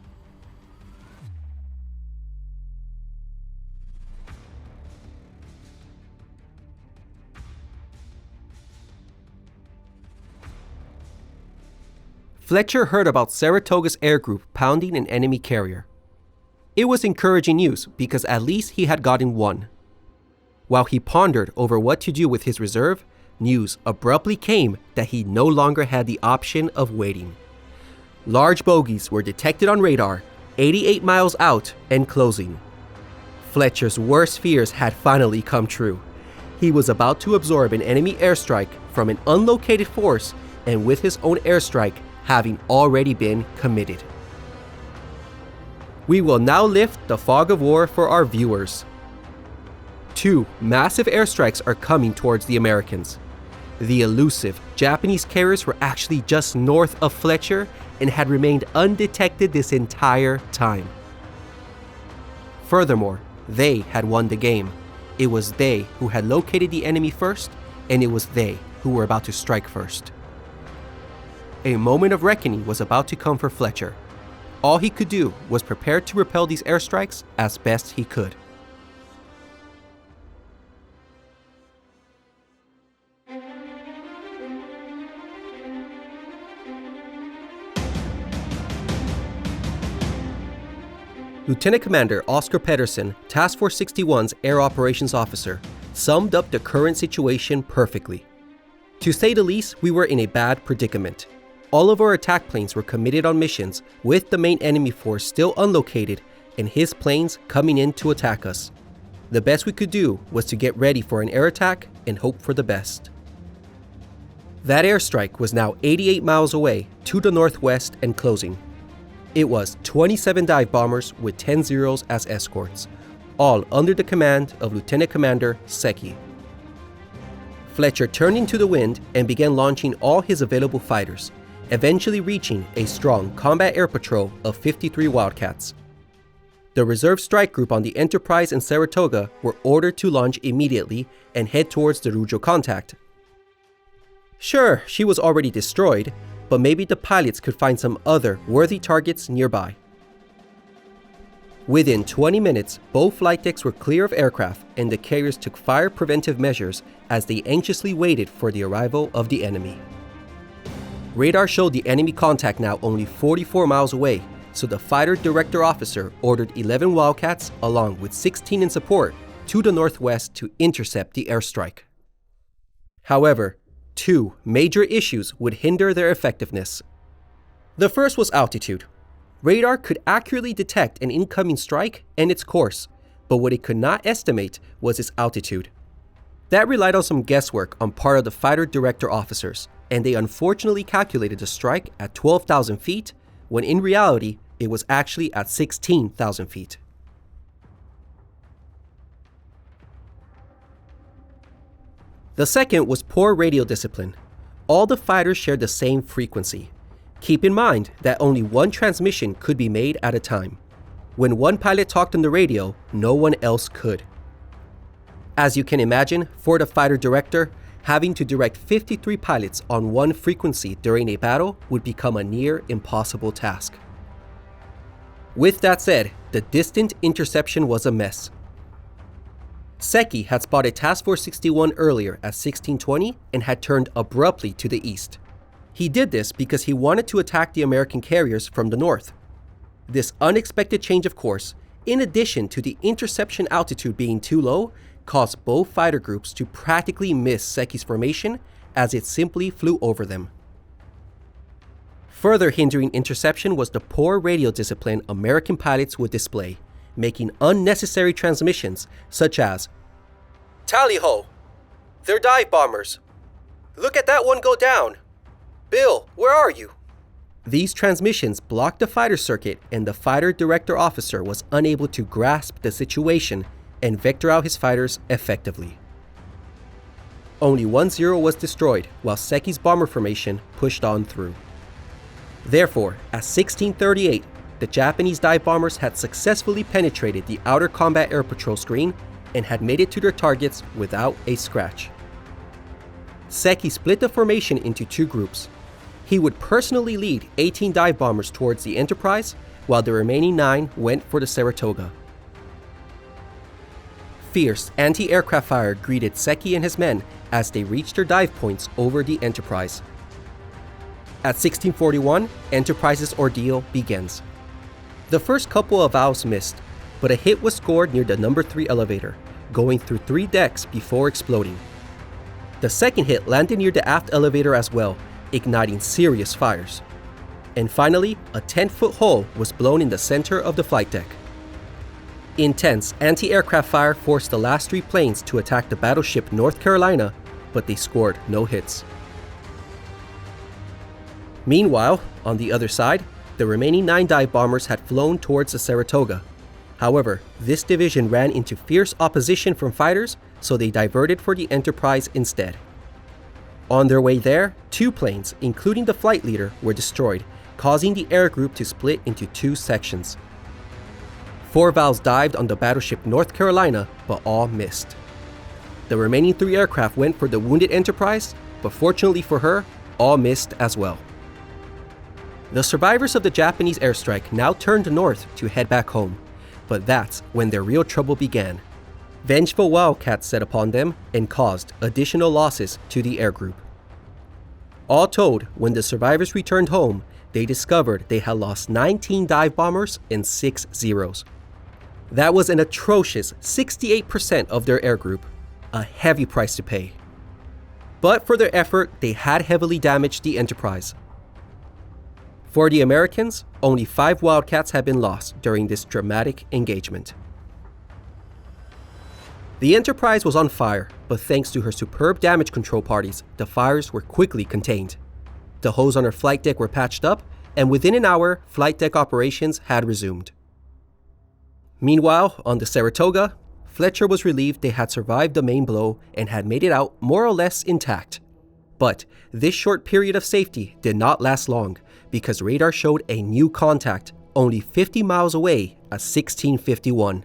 Speaker 1: Fletcher heard about Saratoga's air group pounding an enemy carrier. It was encouraging news because at least he had gotten one. While he pondered over what to do with his reserve, news abruptly came that he no longer had the option of waiting. Large bogies were detected on radar, 88 miles out and closing. Fletcher's worst fears had finally come true. He was about to absorb an enemy airstrike from an unlocated force, and with his own airstrike having already been committed. We will now lift the fog of war for our viewers. Two massive airstrikes are coming towards the Americans. The elusive Japanese carriers were actually just north of Fletcher and had remained undetected this entire time. Furthermore, they had won the game. It was they who had located the enemy first, and it was they who were about to strike first. A moment of reckoning was about to come for Fletcher. All he could do was prepare to repel these airstrikes as best he could. Lieutenant Commander Oscar Pedersen, Task Force 61's Air Operations Officer, summed up the current situation perfectly. To say the least, we were in a bad predicament. All of our attack planes were committed on missions, with the main enemy force still unlocated and his planes coming in to attack us. The best we could do was to get ready for an air attack and hope for the best. That airstrike was now 88 miles away to the northwest and closing. It was 27 dive bombers with 10 Zeros as escorts, all under the command of Lieutenant Commander Seki. Fletcher turned into the wind and began launching all his available fighters, eventually reaching a strong combat air patrol of 53 Wildcats. The reserve strike group on the Enterprise and Saratoga were ordered to launch immediately and head towards the Ryujo contact. Sure, she was already destroyed, but maybe the pilots could find some other worthy targets nearby. Within 20 minutes, both flight decks were clear of aircraft and the carriers took fire preventive measures as they anxiously waited for the arrival of the enemy. Radar showed the enemy contact now only 44 miles away, so the fighter director officer ordered 11 Wildcats along with 16 in support to the northwest to intercept the airstrike. However, two major issues would hinder their effectiveness. The first was altitude. Radar could accurately detect an incoming strike and its course, but what it could not estimate was its altitude. That relied on some guesswork on part of the fighter director officers, and they unfortunately calculated the strike at 12,000 feet, when in reality, it was actually at 16,000 feet. The second was poor radio discipline. All the fighters shared the same frequency. Keep in mind that only one transmission could be made at a time. When one pilot talked on the radio, no one else could. As you can imagine, for the fighter director, having to direct 53 pilots on one frequency during a battle would become a near impossible task. With that said, the distant interception was a mess. Seki had spotted Task Force 61 earlier at 1620 and had turned abruptly to the east. He did this because he wanted to attack the American carriers from the north. This unexpected change of course, in addition to the interception altitude being too low, caused both fighter groups to practically miss Seki's formation as it simply flew over them. Further hindering interception was the poor radio discipline American pilots would display, making unnecessary transmissions such as, "Tally-ho! They're dive bombers! Look at that one go down! Bill, where are you?" These transmissions blocked the fighter circuit and the fighter director officer was unable to grasp the situation and vector out his fighters effectively. Only 1 Zero was destroyed while Seki's bomber formation pushed on through. Therefore, at 1638, the Japanese dive bombers had successfully penetrated the outer combat air patrol screen and had made it to their targets without a scratch. Seki split the formation into two groups. He would personally lead 18 dive bombers towards the Enterprise, while the remaining 9 went for the Saratoga. Fierce anti-aircraft fire greeted Seki and his men as they reached their dive points over the Enterprise. At 1641, Enterprise's ordeal begins. The first couple of valves missed, but a hit was scored near the number 3 elevator, going through 3 decks before exploding. The second hit landed near the aft elevator as well, igniting serious fires. And finally, a 10-foot hole was blown in the center of the flight deck. Intense anti-aircraft fire forced the last 3 planes to attack the battleship North Carolina, but they scored no hits. Meanwhile, on the other side, the remaining 9 dive bombers had flown towards the Saratoga. However, this division ran into fierce opposition from fighters, so they diverted for the Enterprise instead. On their way there, 2 planes, including the flight leader, were destroyed, causing the air group to split into 2 sections. 4 Vals dived on the battleship North Carolina, but all missed. The remaining 3 aircraft went for the wounded Enterprise, but fortunately for her, all missed as well. The survivors of the Japanese airstrike now turned north to head back home, but that's when their real trouble began. Vengeful Wildcats set upon them and caused additional losses to the air group. All told, when the survivors returned home, they discovered they had lost 19 dive bombers and 6 Zeros. That was an atrocious 68% of their air group, a heavy price to pay. But for their effort, they had heavily damaged the Enterprise. For the Americans, only 5 Wildcats had been lost during this dramatic engagement. The Enterprise was on fire, but thanks to her superb damage control parties, the fires were quickly contained. The holes on her flight deck were patched up, and within an hour, flight deck operations had resumed. Meanwhile, on the Saratoga, Fletcher was relieved they had survived the main blow and had made it out more or less intact. But this short period of safety did not last long, because radar showed a new contact only 50 miles away at 1651.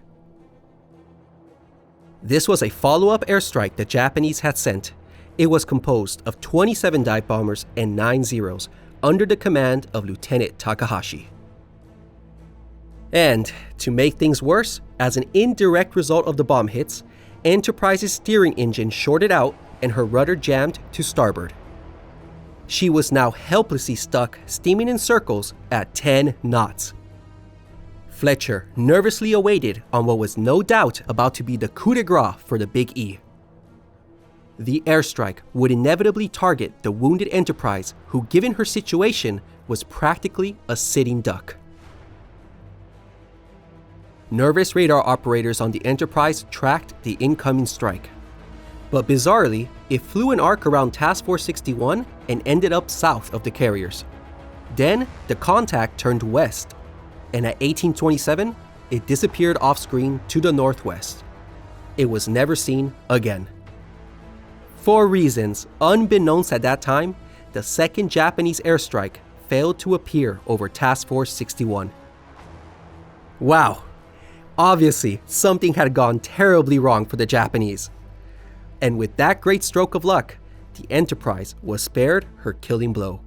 Speaker 1: This was a follow-up airstrike the Japanese had sent. It was composed of 27 dive bombers and 9 Zeros under the command of Lieutenant Takahashi. And, to make things worse, as an indirect result of the bomb hits, Enterprise's steering engine shorted out and her rudder jammed to starboard. She was now helplessly stuck, steaming in circles at 10 knots. Fletcher nervously awaited on what was no doubt about to be the coup de grace for the Big E. The airstrike would inevitably target the wounded Enterprise, who, given her situation, was practically a sitting duck. Nervous radar operators on the Enterprise tracked the incoming strike. But bizarrely, it flew an arc around Task Force 61 and ended up south of the carriers. Then, the contact turned west, and at 1827, it disappeared off-screen to the northwest. It was never seen again. For reasons unbeknownst at that time, the second Japanese airstrike failed to appear over Task Force 61. Wow. Obviously, something had gone terribly wrong for the Japanese. And with that great stroke of luck, the Enterprise was spared her killing blow.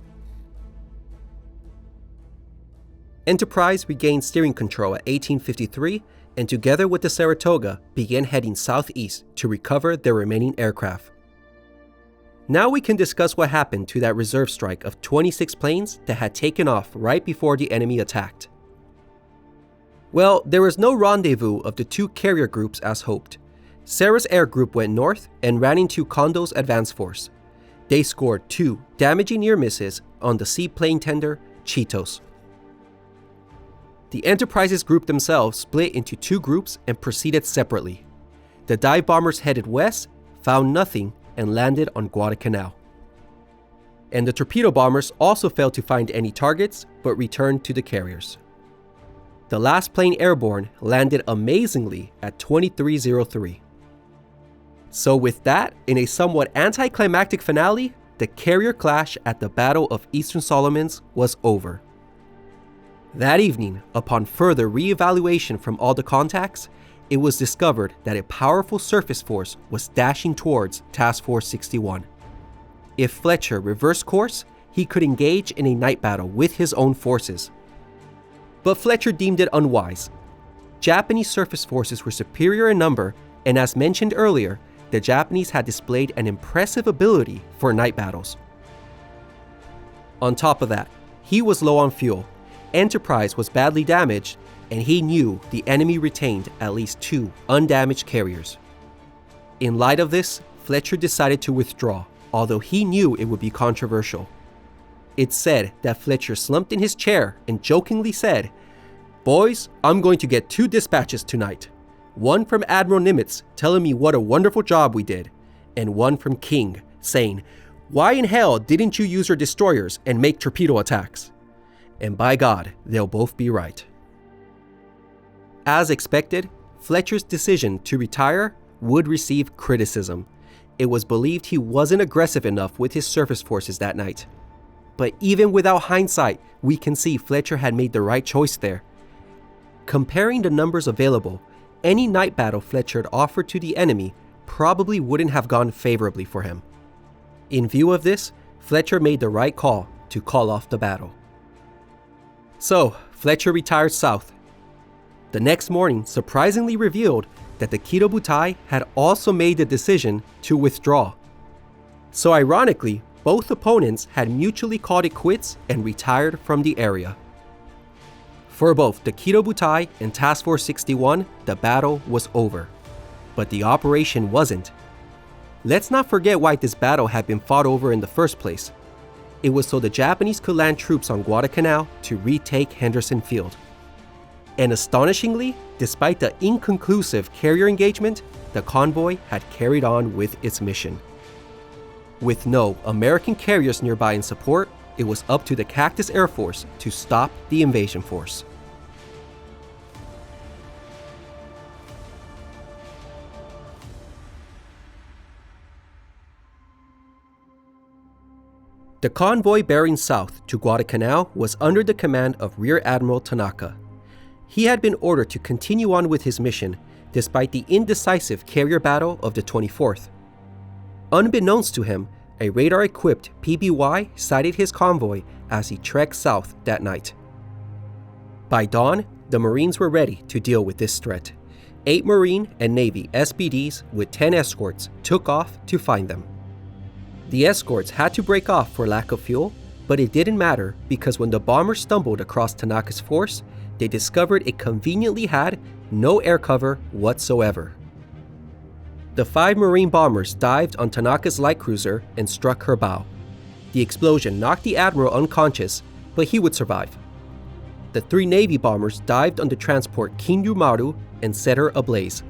Speaker 1: Enterprise regained steering control at 1853 and together with the Saratoga began heading southeast to recover their remaining aircraft. Now we can discuss what happened to that reserve strike of 26 planes that had taken off right before the enemy attacked. Well, there was no rendezvous of the 2 carrier groups as hoped. Sarah's air group went north and ran into Kondo's advance force. They scored 2 damaging near misses on the seaplane tender Cheetos. The Enterprise's group themselves split into 2 groups and proceeded separately. The dive bombers headed west, found nothing, and landed on Guadalcanal. And the torpedo bombers also failed to find any targets, but returned to the carriers. The last plane airborne landed amazingly at 2303. So with that, in a somewhat anticlimactic finale, the carrier clash at the Battle of Eastern Solomons was over. That evening, upon further re-evaluation from all the contacts, it was discovered that a powerful surface force was dashing towards Task Force 61. If Fletcher reversed course, he could engage in a night battle with his own forces. But Fletcher deemed it unwise. Japanese surface forces were superior in number, and as mentioned earlier, the Japanese had displayed an impressive ability for night battles. On top of that, he was low on fuel, Enterprise was badly damaged, and he knew the enemy retained at least 2 undamaged carriers. In light of this, Fletcher decided to withdraw, although he knew it would be controversial. It's said that Fletcher slumped in his chair and jokingly said, "Boys, I'm going to get 2 dispatches tonight. One from Admiral Nimitz telling me what a wonderful job we did, and one from King saying, 'Why in hell didn't you use your destroyers and make torpedo attacks?' And by God, they'll both be right." As expected, Fletcher's decision to retire would receive criticism. It was believed he wasn't aggressive enough with his surface forces that night. But even without hindsight, we can see Fletcher had made the right choice there. Comparing the numbers available, any night battle Fletcher had offered to the enemy probably wouldn't have gone favorably for him. In view of this, Fletcher made the right call to call off the battle. So, Fletcher retired south. The next morning surprisingly revealed that the Kidobutai had also made the decision to withdraw. So ironically, both opponents had mutually called it quits and retired from the area. For both the Kidobutai and Task Force 61, the battle was over. But the operation wasn't. Let's not forget why this battle had been fought over in the first place. It was so the Japanese could land troops on Guadalcanal to retake Henderson Field. And astonishingly, despite the inconclusive carrier engagement, the convoy had carried on with its mission. With no American carriers nearby in support, it was up to the Cactus Air Force to stop the invasion force. The convoy bearing south to Guadalcanal was under the command of Rear Admiral Tanaka. He had been ordered to continue on with his mission despite the indecisive carrier battle of the 24th. Unbeknownst to him, a radar-equipped PBY sighted his convoy as he trekked south that night. By dawn, the Marines were ready to deal with this threat. 8 Marine and Navy SBDs with 10 escorts took off to find them. The escorts had to break off for lack of fuel, but it didn't matter because when the bombers stumbled across Tanaka's force, they discovered it conveniently had no air cover whatsoever. The 5 Marine bombers dived on Tanaka's light cruiser and struck her bow. The explosion knocked the admiral unconscious, but he would survive. The 3 Navy bombers dived on the transport Kinryu Maru and set her ablaze.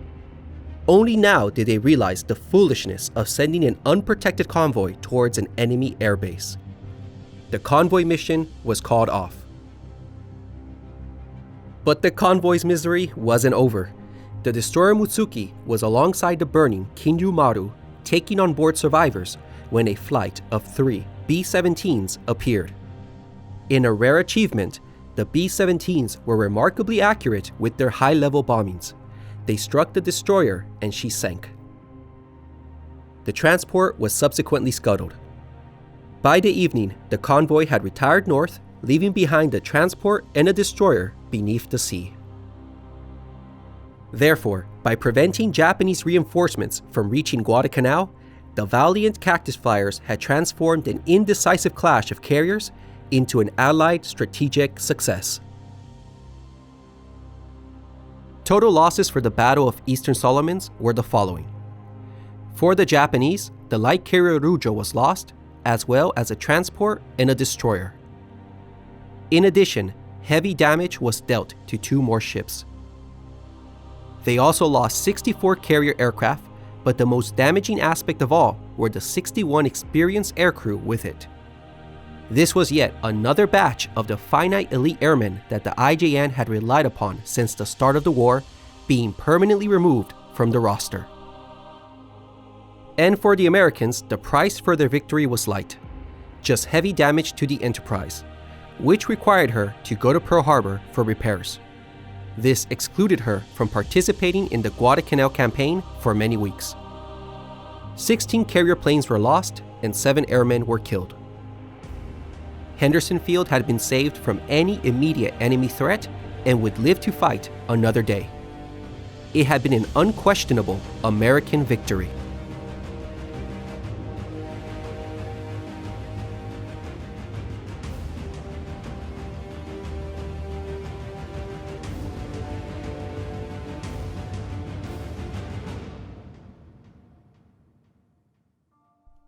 Speaker 1: Only now did they realize the foolishness of sending an unprotected convoy towards an enemy airbase. The convoy mission was called off. But the convoy's misery wasn't over. The destroyer Mutsuki was alongside the burning Kinryu Maru, taking on board survivors, when a flight of 3 B-17s appeared. In a rare achievement, the B-17s were remarkably accurate with their high-level bombings. They struck the destroyer and she sank. The transport was subsequently scuttled. By the evening, the convoy had retired north, leaving behind the transport and a destroyer beneath the sea. Therefore, by preventing Japanese reinforcements from reaching Guadalcanal, the valiant Cactus flyers had transformed an indecisive clash of carriers into an Allied strategic success. Total losses for the Battle of Eastern Solomons were the following. For the Japanese, the light carrier Ryujo was lost, as well as a transport and a destroyer. In addition, heavy damage was dealt to 2 more ships. They also lost 64 carrier aircraft, but the most damaging aspect of all were the 61 experienced aircrew with it. This was yet another batch of the finite elite airmen that the IJN had relied upon since the start of the war, being permanently removed from the roster. And for the Americans, the price for their victory was light, just heavy damage to the Enterprise, which required her to go to Pearl Harbor for repairs. This excluded her from participating in the Guadalcanal campaign for many weeks. 16 carrier planes were lost and 7 airmen were killed. Henderson Field had been saved from any immediate enemy threat and would live to fight another day. It had been an unquestionable American victory.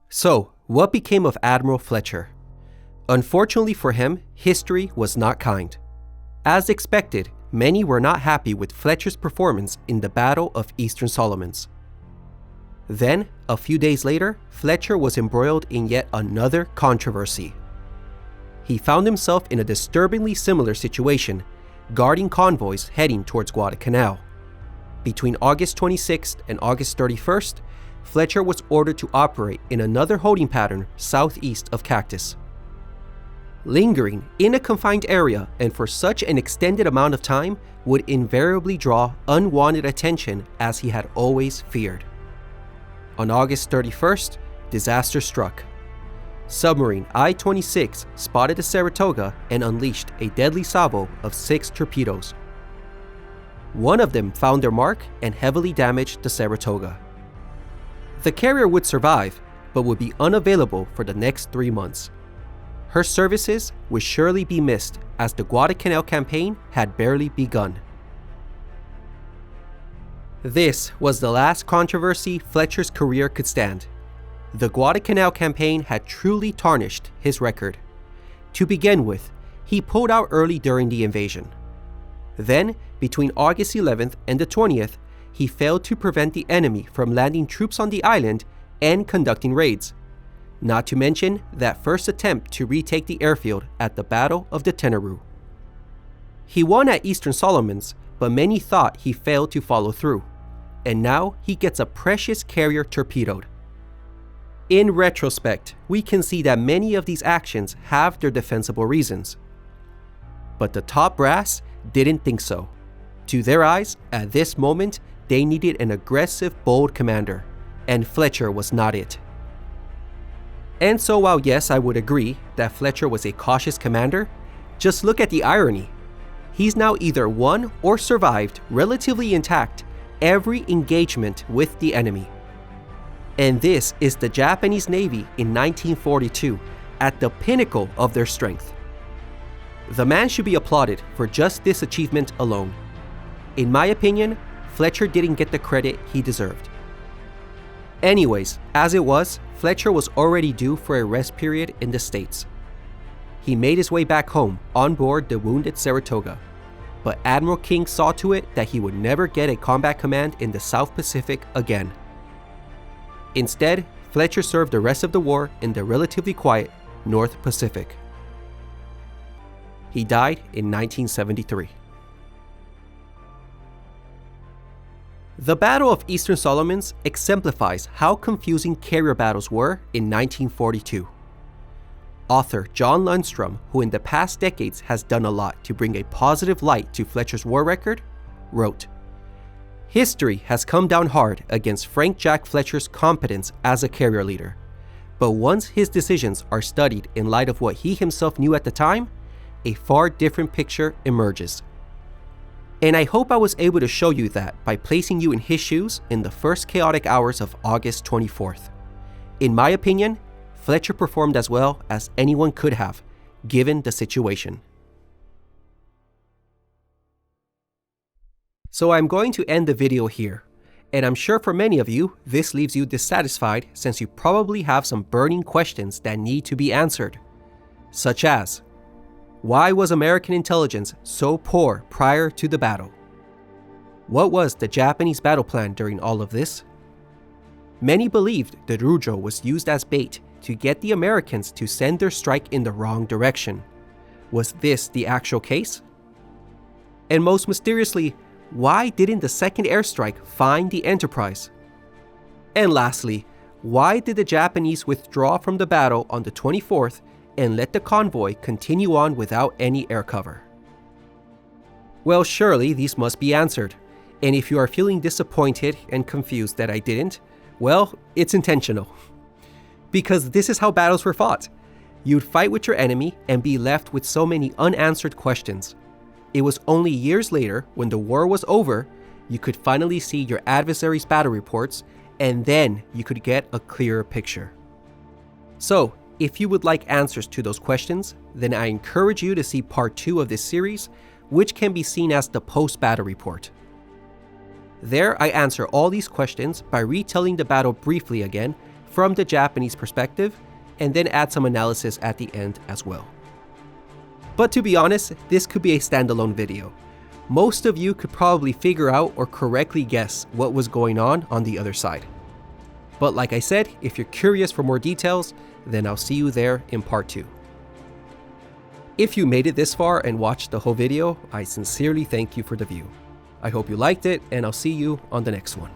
Speaker 1: So, what became of Admiral Fletcher? Unfortunately for him, history was not kind. As expected, many were not happy with Fletcher's performance in the Battle of Eastern Solomons. Then, a few days later, Fletcher was embroiled in yet another controversy. He found himself in a disturbingly similar situation, guarding convoys heading towards Guadalcanal. Between August 26th and August 31st, Fletcher was ordered to operate in another holding pattern southeast of Cactus. Lingering in a confined area and for such an extended amount of time would invariably draw unwanted attention, as he had always feared. On August 31st, disaster struck. Submarine I-26 spotted the Saratoga and unleashed a deadly salvo of 6 torpedoes. One of them found their mark and heavily damaged the Saratoga. The carrier would survive, but would be unavailable for the next 3 months. Her services would surely be missed, as the Guadalcanal campaign had barely begun. This was the last controversy Fletcher's career could stand. The Guadalcanal campaign had truly tarnished his record. To begin with, he pulled out early during the invasion. Then, between August 11th and the 20th, he failed to prevent the enemy from landing troops on the island and conducting raids. Not to mention that first attempt to retake the airfield at the Battle of the Tenerife. He won at Eastern Solomons, but many thought he failed to follow through, and now he gets a precious carrier torpedoed. In retrospect, we can see that many of these actions have their defensible reasons. But the top brass didn't think so. To their eyes, at this moment, they needed an aggressive, bold commander, and Fletcher was not it. And so while yes, I would agree that Fletcher was a cautious commander, just look at the irony. He's now either won or survived relatively intact every engagement with the enemy. And this is the Japanese Navy in 1942, at the pinnacle of their strength. The man should be applauded for just this achievement alone. In my opinion, Fletcher didn't get the credit he deserved. Anyways, as it was, Fletcher was already due for a rest period in the States. He made his way back home on board the wounded Saratoga, but Admiral King saw to it that he would never get a combat command in the South Pacific again. Instead, Fletcher served the rest of the war in the relatively quiet North Pacific. He died in 1973. The Battle of Eastern Solomons exemplifies how confusing carrier battles were in 1942. Author John Lundstrom, who in the past decades has done a lot to bring a positive light to Fletcher's war record, wrote, "History has come down hard against Frank Jack Fletcher's competence as a carrier leader, but once his decisions are studied in light of what he himself knew at the time, a far different picture emerges. And I hope I was able to show you that by placing you in his shoes in the first chaotic hours of August 24th. In my opinion, Fletcher performed as well as anyone could have, given the situation." So I'm going to end the video here, and I'm sure for many of you, this leaves you dissatisfied since you probably have some burning questions that need to be answered, such as, why was American intelligence so poor prior to the battle? What was the Japanese battle plan during all of this? Many believed the Ryujo was used as bait to get the Americans to send their strike in the wrong direction. Was this the actual case? And most mysteriously, why didn't the second airstrike find the Enterprise? And lastly, why did the Japanese withdraw from the battle on the 24th and let the convoy continue on without any air cover? Well, surely these must be answered, and if you are feeling disappointed and confused that I didn't, well, it's intentional. Because this is how battles were fought. You'd fight with your enemy and be left with so many unanswered questions. It was only years later, when the war was over, you could finally see your adversary's battle reports, and then you could get a clearer picture. So, if you would like answers to those questions, then I encourage you to see part 2 of this series, which can be seen as the post-battle report. There, I answer all these questions by retelling the battle briefly again from the Japanese perspective, and then add some analysis at the end as well. But to be honest, this could be a standalone video. Most of you could probably figure out or correctly guess what was going on the other side. But like I said, if you're curious for more details, then I'll see you there in part 2. If you made it this far and watched the whole video, I sincerely thank you for the view. I hope you liked it, and I'll see you on the next one.